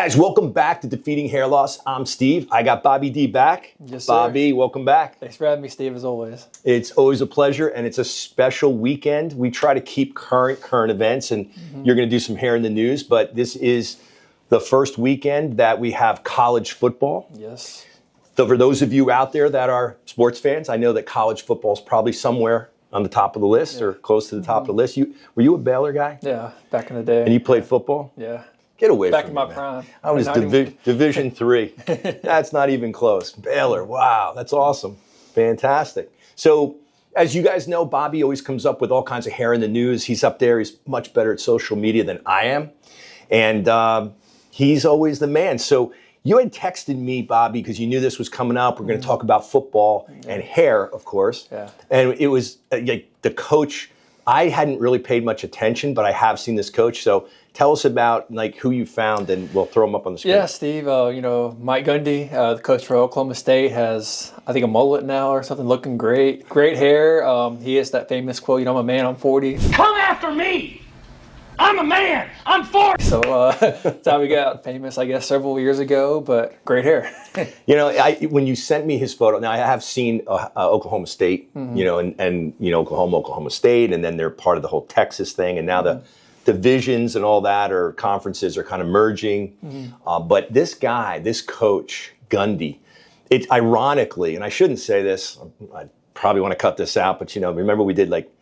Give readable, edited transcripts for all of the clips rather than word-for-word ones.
Guys, welcome back to Defeating Hair Loss. I'm Steve. I got Bobby D back. Yes, sir. Bobby, welcome back. Thanks for having me, Steve, as always. It's always a pleasure, and it's a special weekend. We try to keep current events, and you're going to do some hair in the news, but this is the first weekend that we have college football. Yes. So for those of you out there that are sports fans, I know that college football is probably somewhere on the top of the list or close to the top of the list. Were you a Baylor guy? Yeah, back in the day. And you played football? Yeah. Get away back from in me, my man. prime. I was Division III. That's not even close. Baylor, wow, that's awesome. Fantastic. So as you guys know, Bobby always comes up with all kinds of hair in the news. He's up there. He's much better at social media than I am. And he's always the man. So you had texted me, Bobby, because you knew this was coming up. We're going to talk about football and hair, of course. Yeah. And it was like the coach. I hadn't really paid much attention, but I have seen this coach. So tell us about like who you found, and we'll throw him up on the screen. Yeah, Steve. Mike Gundy, the coach for Oklahoma State, has I think a mullet now or something, looking great. Great hair. He has that famous quote, "I'm a man. I'm 40." Come after me. I'm a man. I'm 40. So that's how we got famous, I guess, several years ago. But great hair. You know, when you sent me his photo, now I have seen Oklahoma State, you know, and you know, Oklahoma State, and then they're part of the whole Texas thing, and now the divisions and all that or conferences are kind of merging. But this guy, this coach, Gundy, it ironically, and I shouldn't say this, I probably want to cut this out, but you know, remember we did like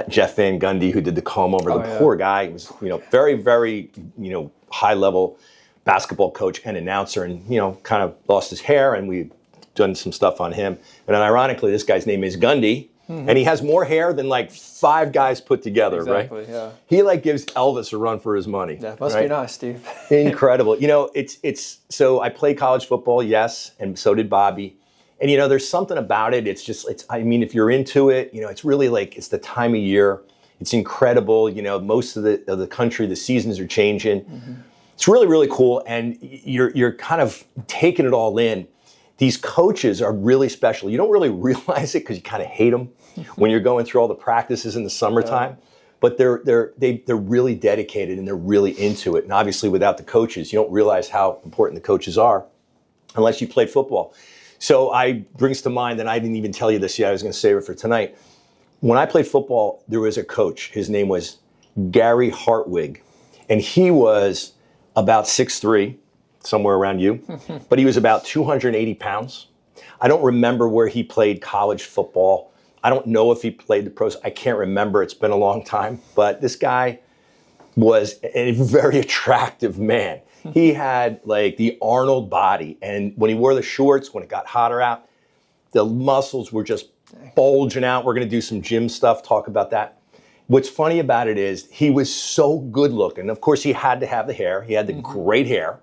Jeff Van Gundy, who did the comb over. Poor guy. He was, you know, very, very, you know, high level basketball coach and announcer, and you know, kind of lost his hair, and we've done some stuff on him. And then ironically, this guy's name is Gundy, and he has more hair than like 5 guys put together, Exactly, right? Yeah. He like gives Elvis a run for his money. Yeah, must be nice, Steve. Incredible. You know, it's so I played college football, yes, and so did Bobby. And, you know, there's something about it. I mean, if you're into it, you know, it's really like, it's the time of year. It's incredible. You know, most of the country, the seasons are changing. It's really, really cool. And you're kind of taking it all in. These coaches are really special. You don't really realize it because you kind of hate them when you're going through all the practices in the summertime. But they're really dedicated and they're really into it. And obviously without the coaches, you don't realize how important the coaches are unless you played football. So brings to mind, and I didn't even tell you this yet, I was going to save it for tonight. When I played football, there was a coach. His name was Gary Hartwig, and he was about 6'3", somewhere around you, but he was about 280 pounds. I don't remember where he played college football. I don't know if he played the pros. I can't remember. It's been a long time, but this guy was a very attractive man. He had like the Arnold body, and when he wore the shorts, when it got hotter out, the muscles were just bulging out. We're going to do some gym stuff, talk about that. What's funny about it is he was so good looking. Of course, he had to have the hair. He had the great hair.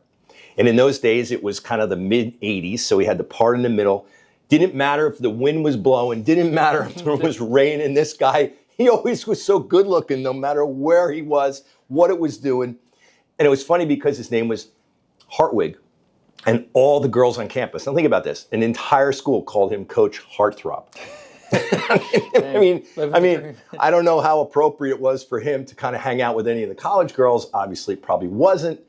And in those days, it was kind of the mid 80s, so he had the part in the middle. Didn't matter if the wind was blowing, didn't matter if there was rain. And this guy, he always was so good looking, no matter where he was, what it was doing. And it was funny because his name was Hartwig, and all the girls on campus, now think about this, an entire school called him Coach Heartthrob. I mean, I don't know how appropriate it was for him to kind of hang out with any of the college girls. Obviously, it probably wasn't,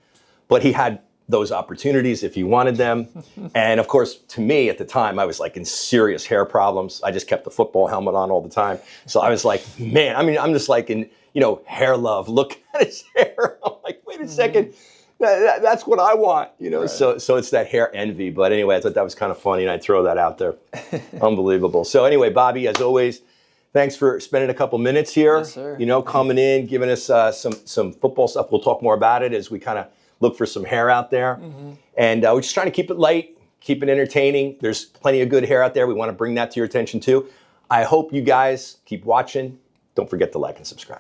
but he had those opportunities if he wanted them. And of course, to me at the time, I was like in serious hair problems. I just kept the football helmet on all the time. So I was like, man, I mean, I'm just like in, you know, hair love. Look at his hair. I'm like, wait a second. That's what I want, you know. Right. So it's that hair envy. But anyway, I thought that was kind of funny, and I'd throw that out there. Unbelievable. So anyway, Bobby, as always, thanks for spending a couple minutes here. Yes, sir. You know, coming in, giving us some football stuff. We'll talk more about it as we kind of look for some hair out there. And we're just trying to keep it light, keep it entertaining. There's plenty of good hair out there. We want to bring that to your attention too. I hope you guys keep watching. Don't forget to like and subscribe.